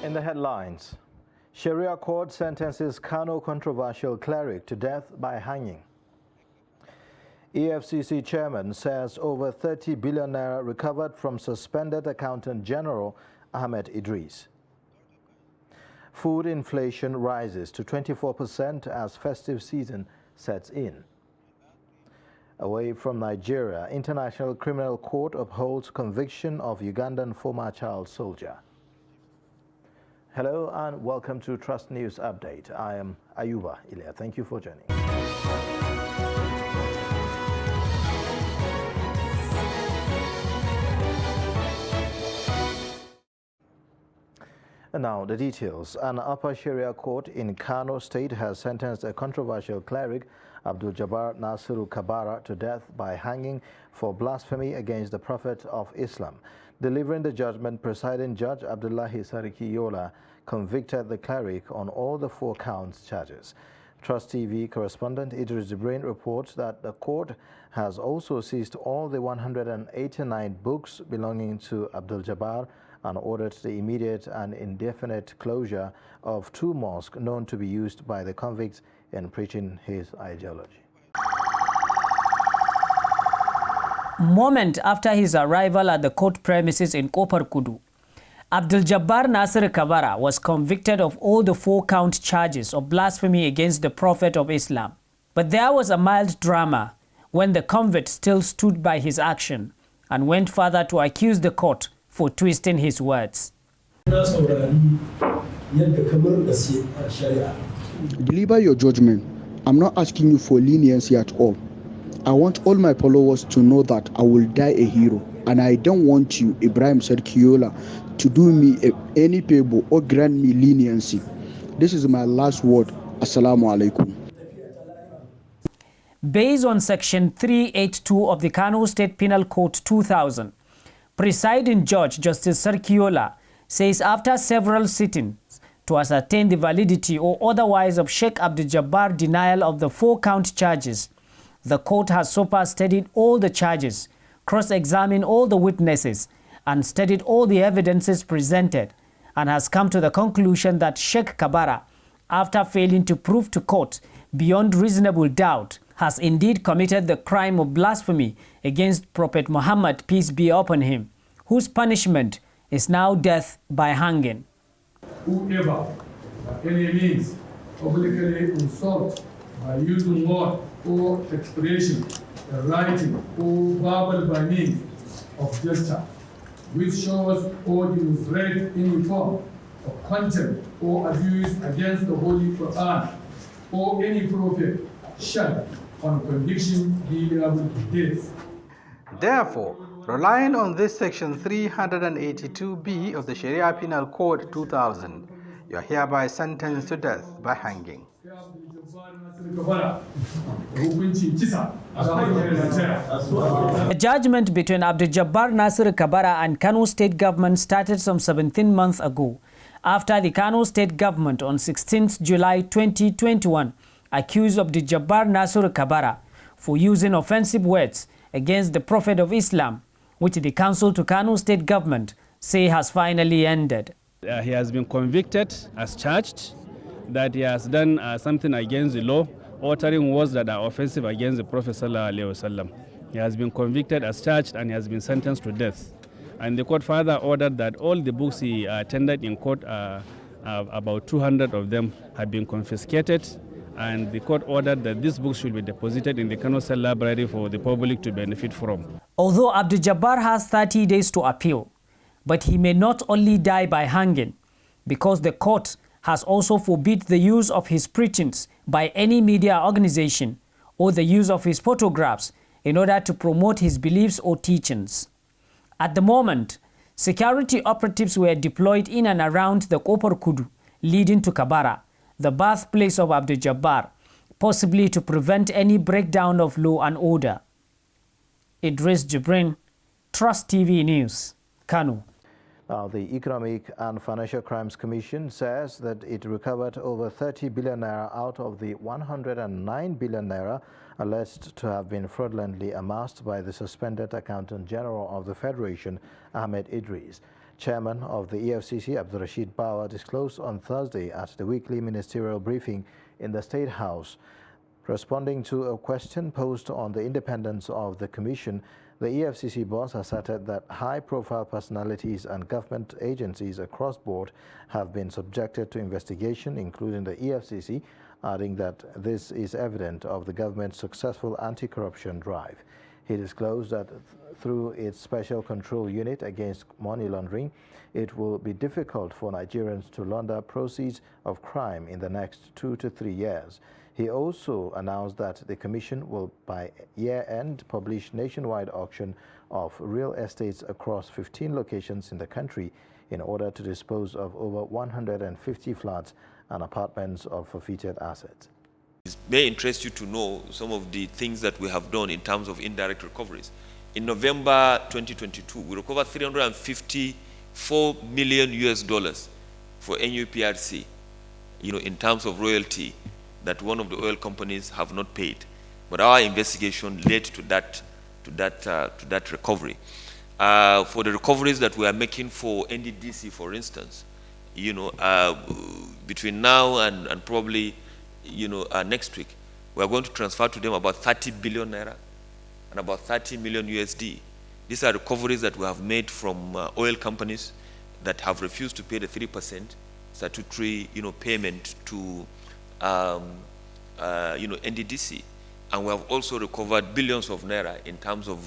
In the headlines, Sharia court sentences Kano controversial cleric to death by hanging. EFCC chairman says over 30 billion naira recovered from suspended Accountant General Ahmed Idris. Food inflation rises to 24% as festive season sets in. Away from Nigeria, International Criminal Court upholds conviction of Ugandan former child soldier. Hello and welcome to Trust News Update. I am Ayuba Ilya. Thank you for joining. And now the details. An upper Sharia court in Kano State has sentenced a controversial cleric, Abdul Jabbar Nasiru Kabara, to death by hanging for blasphemy against the Prophet of Islam. Delivering the judgment, presiding judge Abdullahi Sariki Yola convicted the cleric on all the 4 counts charges. Trust TV correspondent Idris Jibril reports that the court has also seized all the 189 books belonging to Abdul Jabbar and ordered the immediate and indefinite closure of 2 mosques known to be used by the convict in preaching his ideology. Moment after his arrival at the court premises in Kopar Kudu, Abdul Jabbar Nasir Kabara was convicted of all the 4-count charges of blasphemy against the Prophet of Islam. But there was a mild drama when the convict still stood by his action and went further to accuse the court for twisting his words. Deliver your judgment. I'm not asking you for leniency at all. I want all my followers to know that I will die a hero, and I don't want you, Ibrahim Serkiola, to do me any favor or grant me leniency. This is my last word. Assalamu alaikum. Based on Section 382 of the Kano State Penal Code 2000, presiding judge Justice Serkiola says after several sittings to ascertain the validity or otherwise of Sheikh Abdul Jabbar denial of the 4-count charges, the court has so far studied all the charges, cross-examined all the witnesses, and studied all the evidences presented, and has come to the conclusion that Sheikh Kabara, after failing to prove to court beyond reasonable doubt, has indeed committed the crime of blasphemy against Prophet Muhammad, peace be upon him, whose punishment is now death by hanging. Whoever, by any means, publicly insult by using word or expression, writing or verbal by means of gesture, which shows or demonstrates any form of contempt or abuse against the Holy Quran or any prophet, shall, on conviction, be liable to death. Therefore, relying on this Section 382B of the Sharia Penal Code 2000, you are hereby sentenced to death by hanging. The judgment between Abdul Jabbar Nasir Kabara and Kano State government started some 17 months ago, after the Kano State government on 16th July 2021 accused Abdul Jabbar Nasir Kabara for using offensive words against the Prophet of Islam, which the council to Kano State government say has finally ended. He has been convicted as charged that he has done something against the law, uttering words that are offensive against the Prophet sallallahu alaihi wasallam. He has been convicted as charged and he has been sentenced to death. And the court further ordered that all the books he tendered in court, about 200 of them, have been confiscated. And the court ordered that these books should be deposited in the Kano State Library for the public to benefit from. Although Abdul Jabbar has 30 days to appeal, but he may not only die by hanging, because the court has also forbid the use of his preachings by any media organization or the use of his photographs in order to promote his beliefs or teachings. At the moment, security operatives were deployed in and around the Kopar Kudu, leading to Kabara, the birthplace of Abdul Jabbar, possibly to prevent any breakdown of law and order. Idris Jibril, Trust TV News, Kano. Now, the Economic and Financial Crimes Commission says that it recovered over 30 billion naira out of the 109 billion naira alleged to have been fraudulently amassed by the suspended Accountant General of the Federation, Ahmed Idris. Chairman of the EFCC, Abdul Rashid Bawa, disclosed on Thursday at the weekly ministerial briefing in the State House. Responding to a question posed on the independence of the Commission, the EFCC boss asserted that high-profile personalities and government agencies across board have been subjected to investigation, including the EFCC, adding that this is evident of the government's successful anti-corruption drive. He disclosed that through its Special Control Unit against money laundering, it will be difficult for Nigerians to launder proceeds of crime in the next 2 to 3 years. He also announced that the Commission will, by year-end, publish nationwide auction of real estates across 15 locations in the country in order to dispose of over 150 flats and apartments of forfeited assets. It may interest you to know some of the things that we have done in terms of indirect recoveries. In November 2022, we recovered $354 million for NUPRC, in terms of royalty that one of the oil companies have not paid, but our investigation led to that recovery. For the recoveries that we are making for NDDC, for instance, between now and probably next week, we are going to transfer to them about 30 billion naira and about 30 million USD. These are recoveries that we have made from oil companies that have refused to pay the 3% statutory payment to NDDC, and we have also recovered billions of naira in terms of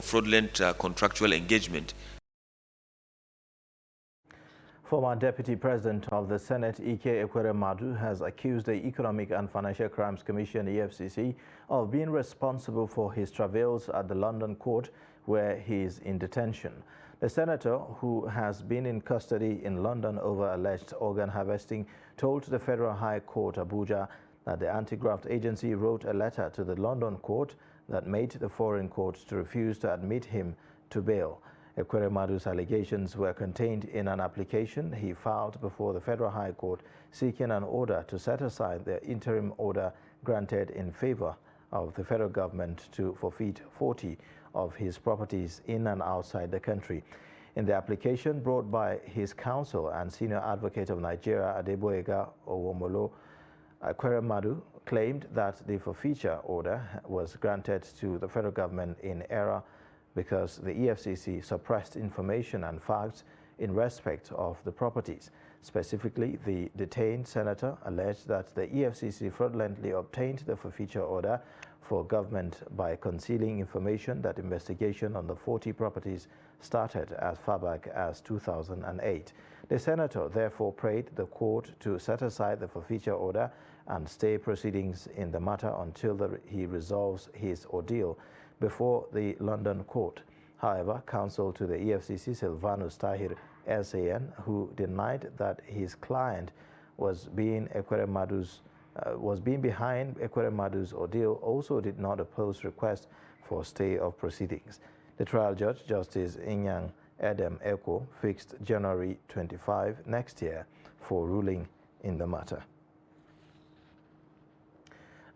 fraudulent contractual engagement. Former Deputy President of the Senate, Ike Ekweremadu, has accused the Economic and Financial Crimes Commission, EFCC, of being responsible for his travails at the London court where he is in detention. The senator, who has been in custody in London over alleged organ harvesting, told the Federal High Court, Abuja, that the anti-graft agency wrote a letter to the London court that made the foreign court to refuse to admit him to bail. Ekweremadu's allegations were contained in an application he filed before the Federal High Court seeking an order to set aside the interim order granted in favor of the federal government to forfeit 40 of his properties in and outside the country. In the application brought by his counsel and senior advocate of Nigeria, Adeboyega Owomolo, Ekweremadu claimed that the forfeiture order was granted to the federal government in error because the EFCC suppressed information and facts in respect of the properties. Specifically, the detained senator alleged that the EFCC fraudulently obtained the forfeiture order for government by concealing information that investigation on the 40 properties started as far back as 2008. The senator therefore prayed the court to set aside the forfeiture order and stay proceedings in the matter until he resolves his ordeal before the London court. However, counsel to the EFCC, Silvanus Tahir, SAN, who denied that his client was being behind Ekweremadu's ordeal, also did not oppose request for stay of proceedings. The trial judge, Justice Inyang Edem Eko, fixed January 25 next year for ruling in the matter.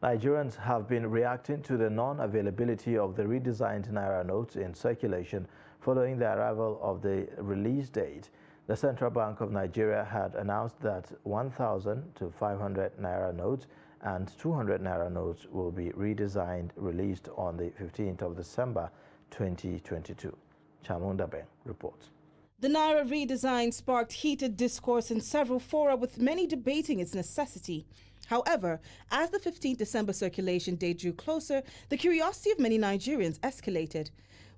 Nigerians have been reacting to the non-availability of the redesigned Naira notes in circulation following the arrival of the release date. The Central Bank of Nigeria had announced that 1,000 to 500 Naira notes and 200 Naira notes will be redesigned, released on the 15th of December 2022. Chamunda Ben reports. The Naira redesign sparked heated discourse in several fora, with many debating its necessity. However, as the 15th December circulation date drew closer, the curiosity of many Nigerians escalated.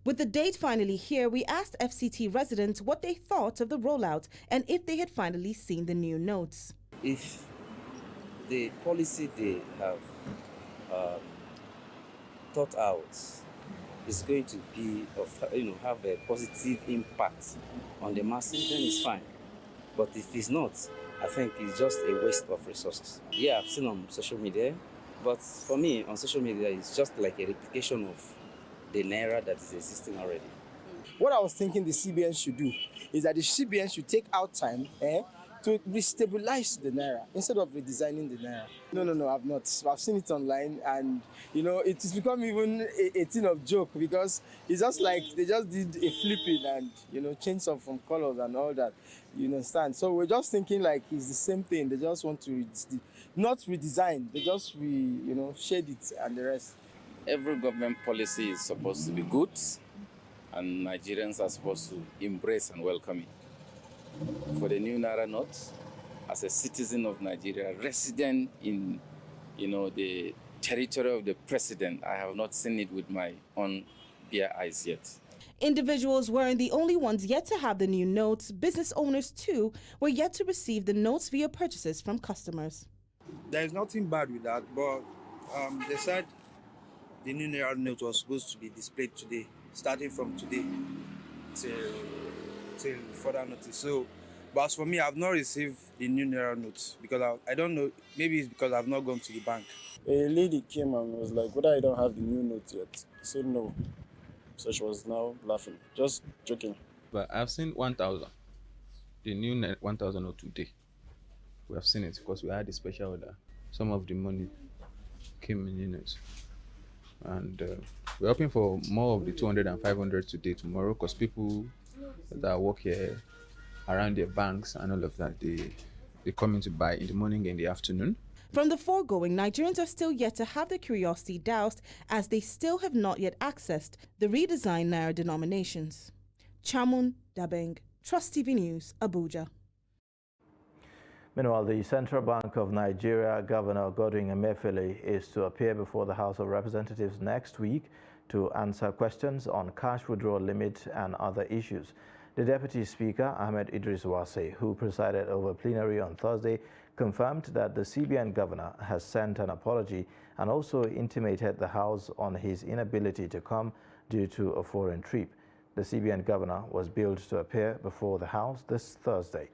With the date finally here, we asked FCT residents what they thought of the rollout and if they had finally seen the new notes. If the policy they have thought out is going to be have a positive impact on the masses, then it's fine. But if it's not, I think it's just a waste of resources. Yeah, I've seen on social media, but for me, on social media, it's just like a replication of the Naira that is existing already. what I was thinking the CBN should do is that the CBN should take out time to restabilize the naira instead of redesigning the naira. No, I've not. I've seen it online, and it has become even a thing of joke because it's just like they just did a flipping and change some from colors and all that. You understand? So we're just thinking like it's the same thing. They just want to not redesign. They just shade it and the rest. Every government policy is supposed to be good, and Nigerians are supposed to embrace and welcome it. For the new Naira note, as a citizen of Nigeria, resident in the territory of the president, I have not seen it with my own bare eyes yet. Individuals weren't the only ones yet to have the new notes. Business owners, too, were yet to receive the notes via purchases from customers. There is nothing bad with that, but they said the new Naira note was supposed to be displayed today, starting from today till further notice. So, but as for me, I've not received the new Naira notes because I don't know, maybe it's because I've not gone to the bank. A lady came and was like, whether I don't have the new note yet. I said no. So she was now laughing, just joking. But I've seen 1,000, the new 1,000 note today. We have seen it because we had a special order. Some of the money came in units. And we're hoping for more of the 200 and 500 today, tomorrow, because people that work here around their banks and all of that, they come in to buy in the morning and in the afternoon. From the foregoing, Nigerians are still yet to have their curiosity doused as they still have not yet accessed the redesigned Naira denominations. Chamun Dabeng, Trust TV News, Abuja. Meanwhile, the Central Bank of Nigeria Governor Godwin Emefiele is to appear before the House of Representatives next week to answer questions on cash withdrawal limit and other issues. The Deputy Speaker, Ahmed Idris Wase, who presided over plenary on Thursday, confirmed that the CBN governor has sent an apology and also intimated the House on his inability to come due to a foreign trip. The CBN governor was billed to appear before the House this Thursday.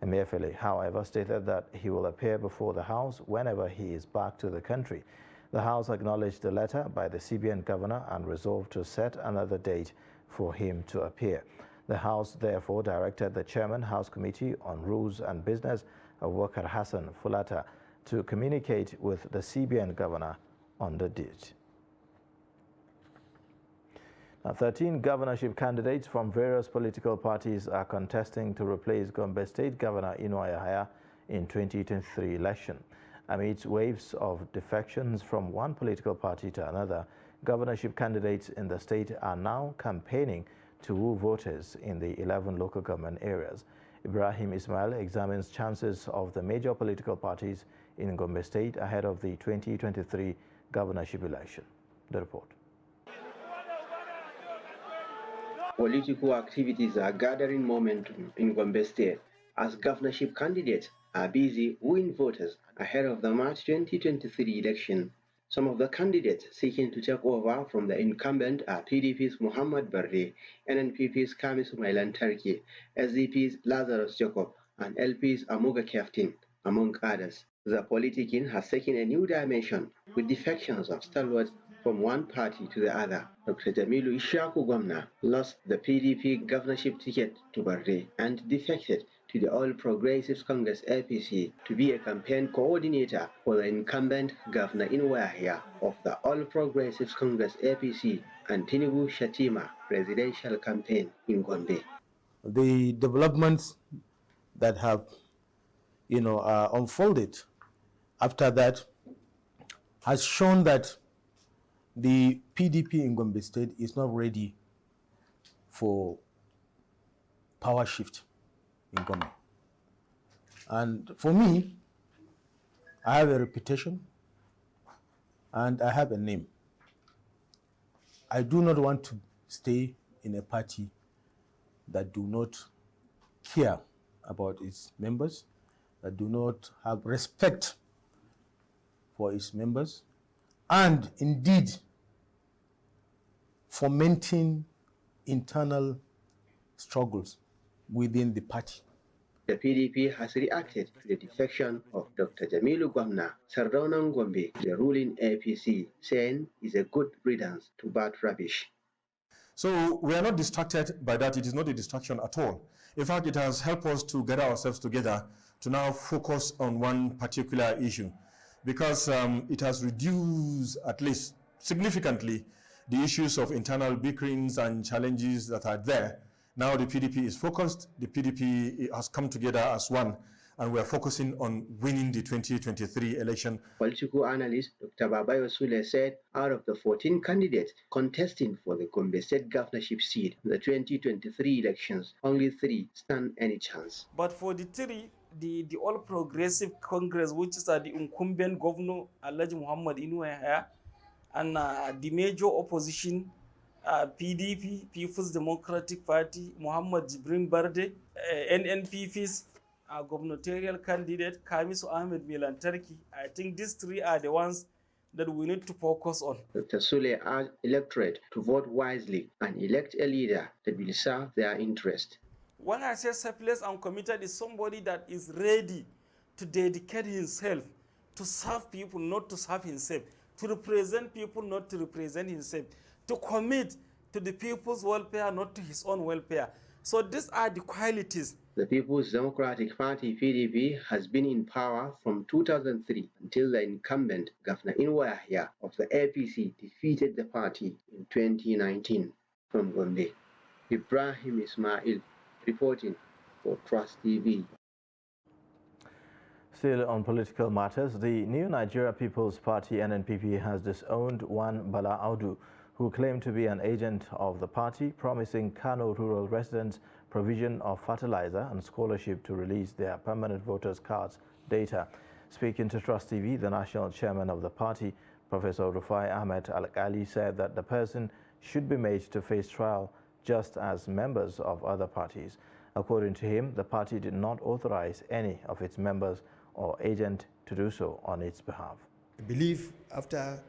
Emefiele, however, stated that he will appear before the House whenever he is back to the country. The House acknowledged the letter by the CBN governor and resolved to set another date for him to appear. The House therefore directed the Chairman, House Committee on Rules and Business, Abubakar Hassan Fulata, to communicate with the CBN governor on the date. Now, 13 governorship candidates from various political parties are contesting to replace Gombe State Governor Inuwa Yahaya in 2023 election. Amid waves of defections from one political party to another, governorship candidates in the state are now campaigning to woo voters in the 11 local government areas. Ibrahim Ismail examines chances of the major political parties in Gombe State ahead of the 2023 governorship election. The report. Political activities are gathering momentum in Gombe State as governorship candidates are busy wooing voters ahead of the March 2023 election. Some of the candidates seeking to take over from the incumbent are PDP's Muhammad Barre, NNPP's Kamis Mailan Tarki, SDP's Lazarus Jacob, and LP's Amuga Keftin, among others. The politicking has taken a new dimension with defections of stalwarts from one party to the other. Dr. Jamilu Ishaku Gwamna lost the PDP governorship ticket to Barre and defected to the All Progressives Congress APC to be a campaign coordinator for the incumbent Governor Inuwa Yahaya of the All Progressives Congress APC and Tinubu Shatima presidential campaign in Gombe. The developments that have, unfolded after that has shown that the PDP in Gombe State is not ready for power shift in Gombe. And for me, I have a reputation and I have a name. I do not want to stay in a party that do not care about its members, that do not have respect for its members, and indeed fomenting internal struggles within the party. The PDP has reacted to the defection of Dr. Jamilu Gwamna, Sardaunan Gombe, the ruling APC, saying it's a good riddance to bad rubbish. So we are not distracted by that. It is not a distraction at all. In fact, it has helped us to gather ourselves together to now focus on one particular issue, because it has reduced, at least significantly, the issues of internal bickerings and challenges that are there. Now the PDP is focused, the PDP has come together as one, and we are focusing on winning the 2023 election. Political analyst Dr. Babayo Sule said out of the 14 candidates contesting for the Gombe State governorship seat in the 2023 elections, only 3 stand any chance. But for the 3, the All Progressive Congress, which is the incumbent governor, Alhaji Muhammad Inuwa, and the major opposition, PDP, People's Democratic Party, Muhammad Jibrin Barde, NNPP's gubernatorial candidate, Kamisu Ahmed Milantarki. I think these 3 are the ones that we need to focus on. Dr. Sule urged electorate to vote wisely and elect a leader that will serve their interest. When I say selfless and committed, is somebody that is ready to dedicate himself to serve people, not to serve himself, to represent people, not to represent himself, to commit to the people's welfare, not to his own welfare. So these are the qualities. The People's Democratic Party, PDP, has been in power from 2003 until the incumbent Governor Inuwa Yahya of the APC defeated the party in 2019. From Gombe, Ibrahim Ismail reporting for Trust TV. Still on political matters, the New Nigeria People's Party NNPP has disowned one Bala Audu, who claimed to be an agent of the party, promising Kano rural residents provision of fertilizer and scholarship to release their permanent voters' cards data. Speaking to Trust TV, the national chairman of the party, Professor Rufai Ahmed Al-Ali, said that the person should be made to face trial just as members of other parties. According to him, the party did not authorize any of its members or agent to do so on its behalf. I believe after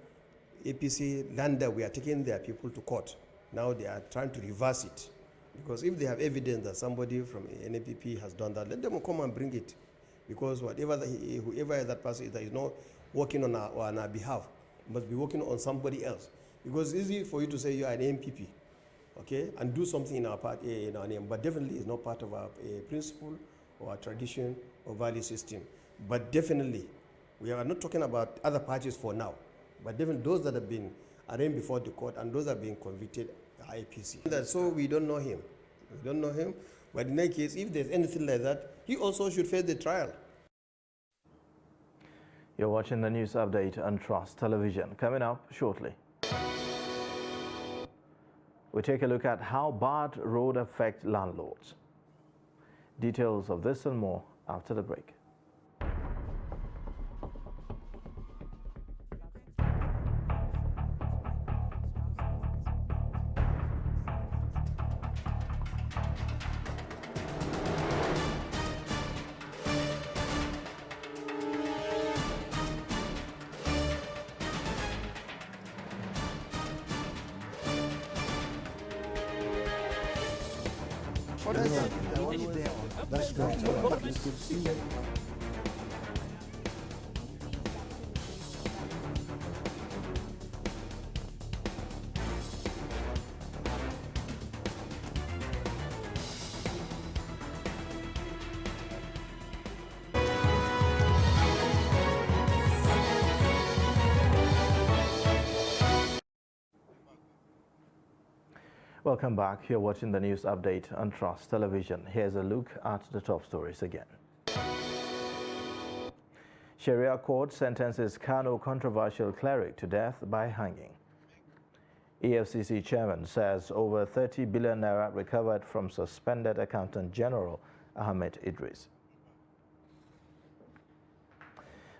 APC learned that we are taking their people to court, now they are trying to reverse it. Because if they have evidence that somebody from NNPP has done that, let them come and bring it. Because whoever that person is that is not working on our behalf, must be working on somebody else. Because it's easy for you to say you are an NPP, okay, and do something in our party, in our name, but definitely it's not part of our principle or our tradition or value system. But definitely, we are not talking about other parties for now, but definitely those that have been arraigned before the court and those that have been convicted are IPC. So we don't know him. We don't know him. But in any case, if there's anything like that, he also should face the trial. You're watching the news update on Trust Television. Coming up shortly, we take a look at how bad roads affect landlords. Details of this and more after the break. Welcome back. You're watching the news update on Trust Television. Here's a look at the top stories again. Sharia court sentences Kano controversial cleric to death by hanging. EFCC chairman says over 30 billion naira recovered from suspended Accountant General Ahmed Idris.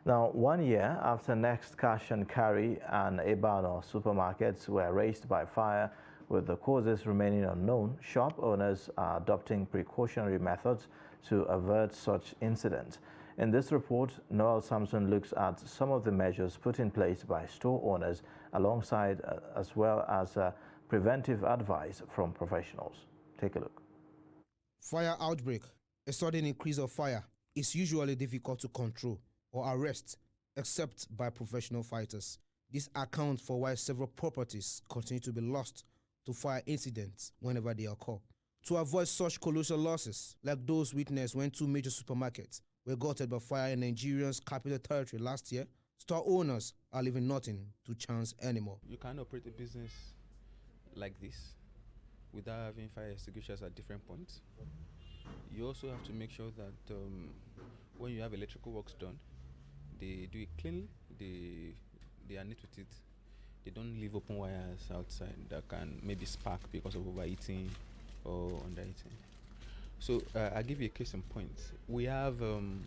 Now, 1 year after Next Cash and Carry and Ebano supermarkets were razed by fire, with the causes remaining unknown, shop owners are adopting precautionary methods to avert such incidents. In this report, Noel Samson looks at some of the measures put in place by store owners alongside as well as preventive advice from professionals. Take a look. Fire outbreak. A sudden increase of fire is usually difficult to control or arrest except by professional fighters. This accounts for why several properties continue to be lost to fire incidents whenever they occur. To avoid such colossal losses, like those witnessed when 2 major supermarkets were gutted by fire in Nigeria's capital territory last year, store owners are leaving nothing to chance anymore. You can't operate a business like this without having fire extinguishers at different points. You also have to make sure that when you have electrical works done, they do it cleanly, they are neat with it. They don't leave open wires outside that can maybe spark because of overheating or underheating. So I'll give you a case in point. We have an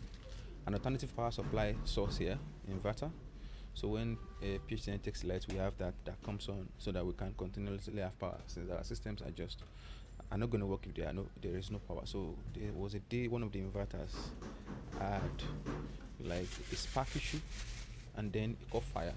alternative power supply source here, inverter. So when PHCN takes lights, we have that comes on so that we can continuously have power since our systems are not going to work if there is no power. So there was a day one of the inverters had like a spark issue and then it caught fire.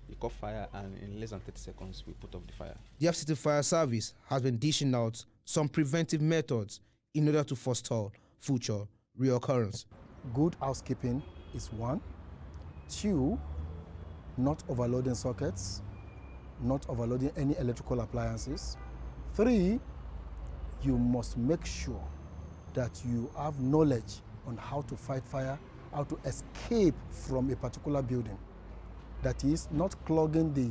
It caught fire and in less than 30 seconds we put off the fire. The FCT Fire Service has been dishing out some preventive methods in order to forestall future reoccurrence. Good housekeeping is 1. 2, not overloading sockets, not overloading any electrical appliances. 3, you must make sure that you have knowledge on how to fight fire, how to escape from a particular building. That is, not clogging the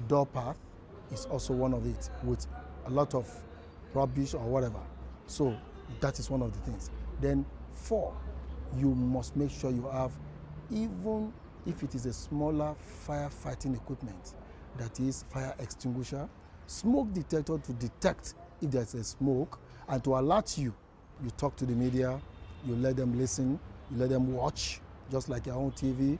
door path is also one of it with a lot of rubbish or whatever. So that is one of the things. Then 4, you must make sure you have, even if it is a smaller firefighting equipment, that is fire extinguisher, smoke detector to detect if there's a smoke, and to alert you. You talk to the media, you let them listen, you let them watch, just like your own TV,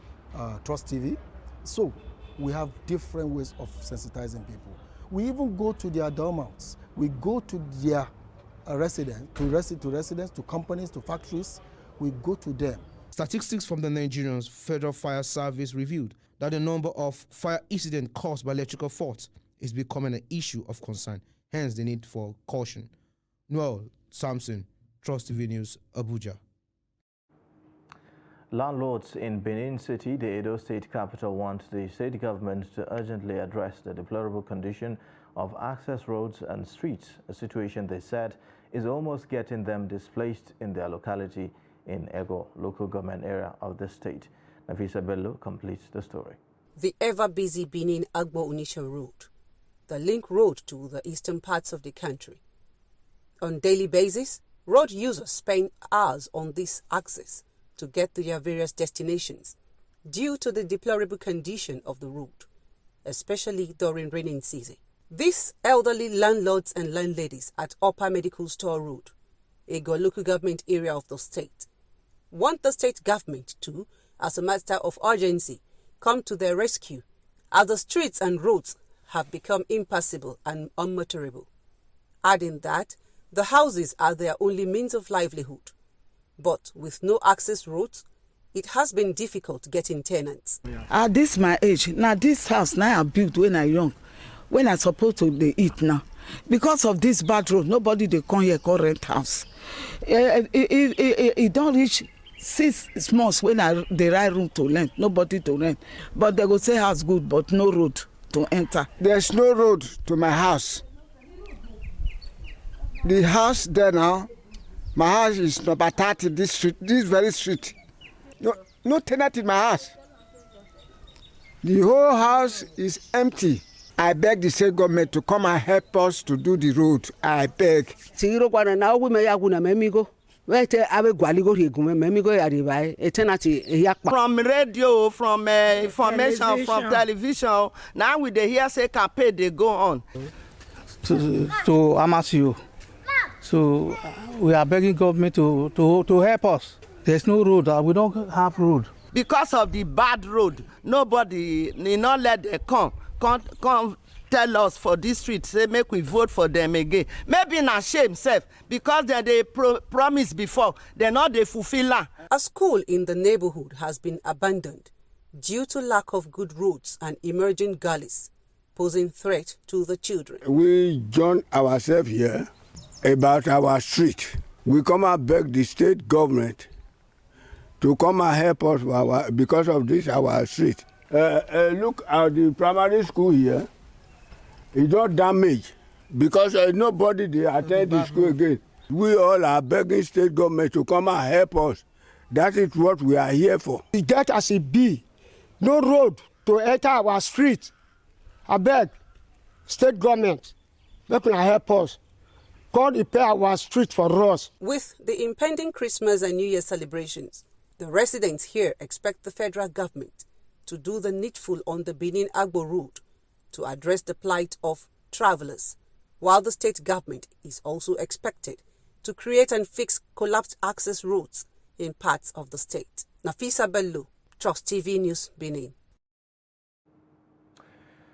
Trust TV. So we have different ways of sensitizing people. We even go to their dormouts. We go to their residents, to companies, to factories. We go to them. Statistics from the Nigerian Federal Fire Service revealed that the number of fire incidents caused by electrical faults is becoming an issue of concern, hence the need for caution. Noel Samson, Trust TV News, Abuja. Landlords in Benin City, the Edo State capital, want the state government to urgently address the deplorable condition of access roads and streets, a situation they said is almost getting them displaced in their locality in Ego, local government area of the state. Nafisa Bello completes the story. The ever-busy Benin-Agbo-Onitsha road, the link road to the eastern parts of the country. On daily basis, road users spend hours on this axis to get to their various destinations due to the deplorable condition of the road, especially during raining season. These elderly landlords and landladies at Upper Medical Store Road, Ego local government area of the state, want the state government to, as a matter of urgency, come to their rescue, as the streets and roads have become impassable and unmotorable. Adding that, the houses are their only means of livelihood. But with no access roads, it has been difficult getting tenants. At this my age, now this house now I built when I young, when I supposed to dey eat now. Because of this bad road, nobody they come here call rent house. It don't reach 6 months when they write room to rent, nobody to rent. But they go say house good, but no road to enter. There's no road to my house. The house there now, my house is number 30, this street, this very street. No tenant in my house. The whole house is empty. I beg the state government to come and help us to do the road. I beg. From radio, from information, from television, now with the hearsay campaign they go on. To Amasio. So we are begging government to help us. There's no road. We don't have road. Because of the bad road, nobody not let them come tell us for this street, say make we vote for them again. Maybe na shame self, because they promise before, they not they fulfill that. A school in the neighborhood has been abandoned due to lack of good roads and emerging gullies, posing threat to the children. We join ourselves here about our street. We come and beg the state government to come and help us because of this our street. Look at the primary school here. It's not damage because nobody they attend the school again. We all are begging state government to come and help us. That is what we are here for. That as it be, no road to enter our street. I beg, state government, they can help us. God repair our street for us. With the impending Christmas and New Year celebrations, the residents here expect the federal government to do the needful on the Benin-Agbo route to address the plight of travelers, while the state government is also expected to create and fix collapsed access routes in parts of the state. Nafisa Bello, Trust TV News, Benin.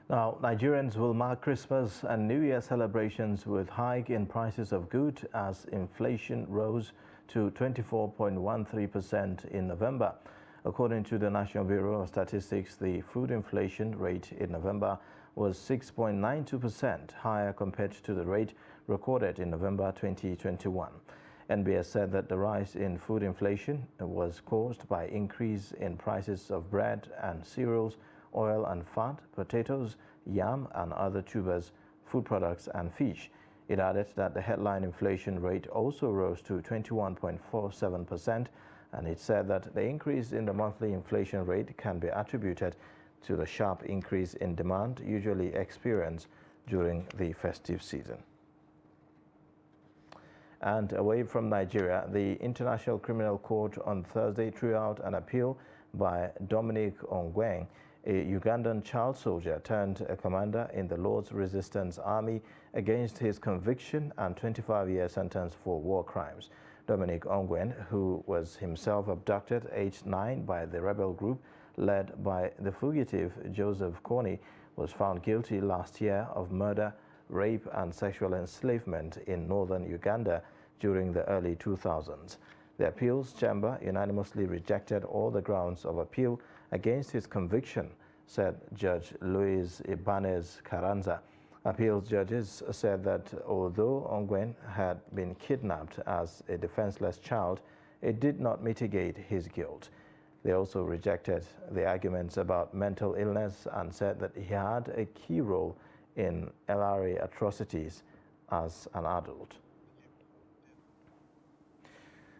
Now, Nigerians will mark Christmas and New Year celebrations with hike in prices of goods as inflation rose to 24.13% in November. According to the National Bureau of Statistics, the food inflation rate in November was 6.92% higher compared to the rate recorded in November 2021. NBS said that the rise in food inflation was caused by increase in prices of bread and cereals, oil and fat, potatoes, yam and other tubers, food products and fish. It added that the headline inflation rate also rose to 21.47%, and it said that the increase in the monthly inflation rate can be attributed to the sharp increase in demand usually experienced during the festive season. And away from Nigeria, the International Criminal Court on Thursday threw out an appeal by Dominic Ongwen, a Ugandan child soldier turned a commander in the Lord's Resistance Army, against his conviction and 25-year sentence for war crimes. Dominic Ongwen, who was himself abducted aged 9 by the rebel group led by the fugitive Joseph Kony, was found guilty last year of murder, rape and sexual enslavement in northern Uganda during the early 2000s. The appeals chamber unanimously rejected all the grounds of appeal against his conviction, said Judge Luis Ibanez Carranza. Appeals judges said that although Ongwen had been kidnapped as a defenseless child, it did not mitigate his guilt. They also rejected the arguments about mental illness and said that he had a key role in LRA atrocities as an adult.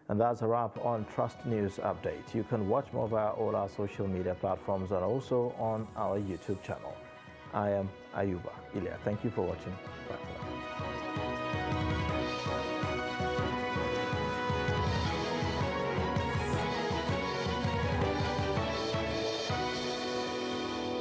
And that's a wrap on Trust News Update. You can watch more via all our social media platforms and also on our YouTube channel. I am Ayuba Ilya. Thank you for watching. Bye.